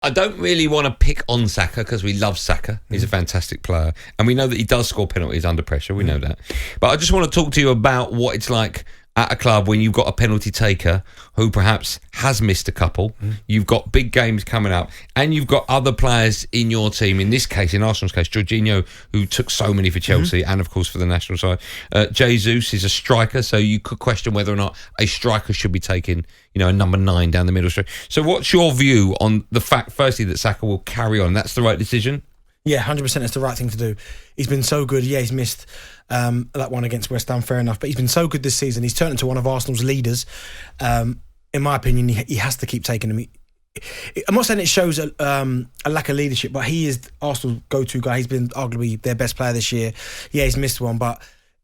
I don't really want to pick on Saka because we love Saka. He's a fantastic player. And we know that he does score penalties under pressure. We know that. But I just want to talk to you about what it's like at a club when you've got a penalty taker who perhaps has missed a couple. You've got big games coming up and you've got other players in your team. In this case, in Arsenal's case, Jorginho, who took so many for Chelsea and, of course, for the national side. Jesus is a striker, so you could question whether or not a striker should be taking, a number 9 down the middle straight. So what's your view on the fact, firstly, that Saka will carry on? That's the right decision? Yeah, 100% it's the right thing to do. He's been so good. Yeah, he's missed that one against West Ham, fair enough. But he's been so good this season. He's turned into one of Arsenal's leaders. In my opinion, he has to keep taking him. I'm not saying it shows a lack of leadership, but he is Arsenal's go-to guy. He's been arguably their best player this year. Yeah, he's missed one, but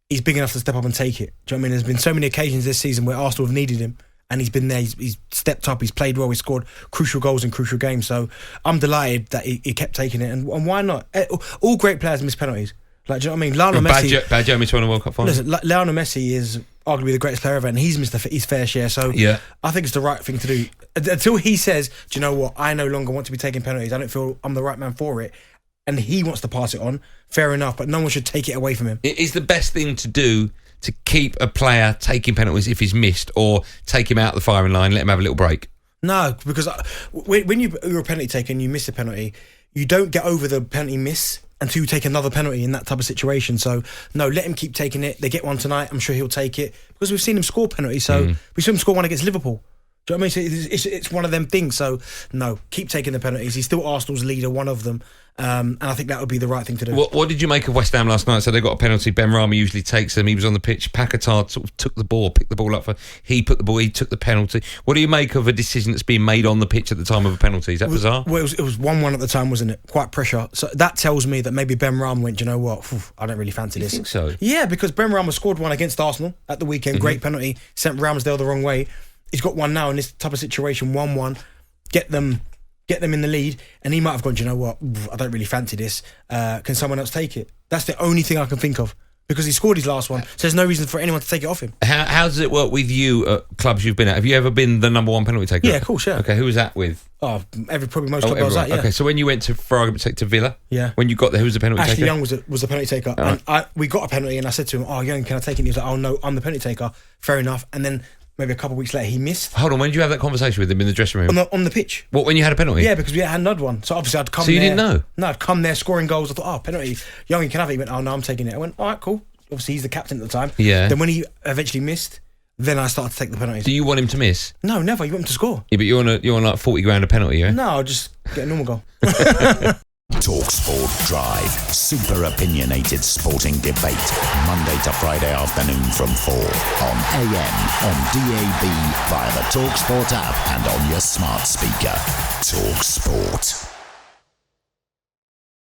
he's big enough to step up and take it. Do you know what I mean? There's been so many occasions this season where Arsenal have needed him, and he's been there. He's stepped up. He's played well. He's scored crucial goals in crucial games. So I'm delighted that he kept taking it. And why not? All great players miss penalties. Like, do you know what I mean? Lionel Messi. Bad Joe missed one in the World Cup final. Listen, Lionel Messi is arguably the greatest player ever, and he's missed his fair share. So yeah. I think it's the right thing to do. Until he says, do you know what? I no longer want to be taking penalties. I don't feel I'm the right man for it. And he wants to pass it on. Fair enough, but no one should take it away from him. It is the best thing to do to keep a player taking penalties if he's missed, or take him out the firing line, let him have a little break. No, because when you're a penalty taker and you miss a penalty, you don't get over the penalty miss until you take another penalty in that type of situation. So, no, let him keep taking it. They get one tonight. I'm sure he'll take it. Because we've seen him score penalties. So, we saw him score one against Liverpool. Do you know what I mean? So it's one of them things. So, no, keep taking the penalties. He's still Arsenal's leader, one of them. And I think that would be the right thing to do. What did you make of West Ham last night? So they got a penalty. Ben Rama usually takes them. He was on the pitch. Paquetá sort of took the ball, picked the ball up. He took the penalty. What do you make of a decision that's being made on the pitch at the time of a penalty? Is that bizarre? Well, it was 1-1 at the time, wasn't it? Quite pressure. So that tells me that maybe Ben Rama went, you know what? I don't really fancy this. You think so? Yeah, because Ben Rama scored one against Arsenal at the weekend. Great penalty. Sent Ramsdale the wrong way. He's got one now in this type of situation, 1-1. Get them in the lead, and he might have gone, do you know what? I don't really fancy this. Can someone else take it? That's the only thing I can think of, because he scored his last one, so there's no reason for anyone to take it off him. How does it work with you at clubs you've been at? Have you ever been the number 1 penalty taker? Yeah, of course, yeah. Okay, who was that with? Probably most clubs I was at, yeah. Okay, so when you went for argument's sake, to Villa, yeah. When you got there, who was the penalty taker? Ashley Young was the penalty taker. And we got a penalty, and I said to him, Young, can I take it? And he was like, no, I'm the penalty taker. Fair enough. And then maybe a couple of weeks later, he missed. Hold on, when did you have that conversation with him in the dressing room? On the pitch. What, when you had a penalty? Yeah, because we had another one. So obviously I'd come there. So you didn't know? No, I'd come there scoring goals. I thought, penalty. Young, can I have it? He went, no, I'm taking it. I went, all right, cool. Obviously he's the captain at the time. Yeah. Then when he eventually missed, then I started to take the penalties. Do you want him to miss? No, never. You want him to score. Yeah, but you're on like 40 grand a penalty, yeah? No, I'll just get a normal goal. talkSPORT Drive. Super opinionated sporting debate. Monday to Friday afternoon from 4 on AM, on DAB, via the talkSPORT app and on your smart speaker. talkSPORT.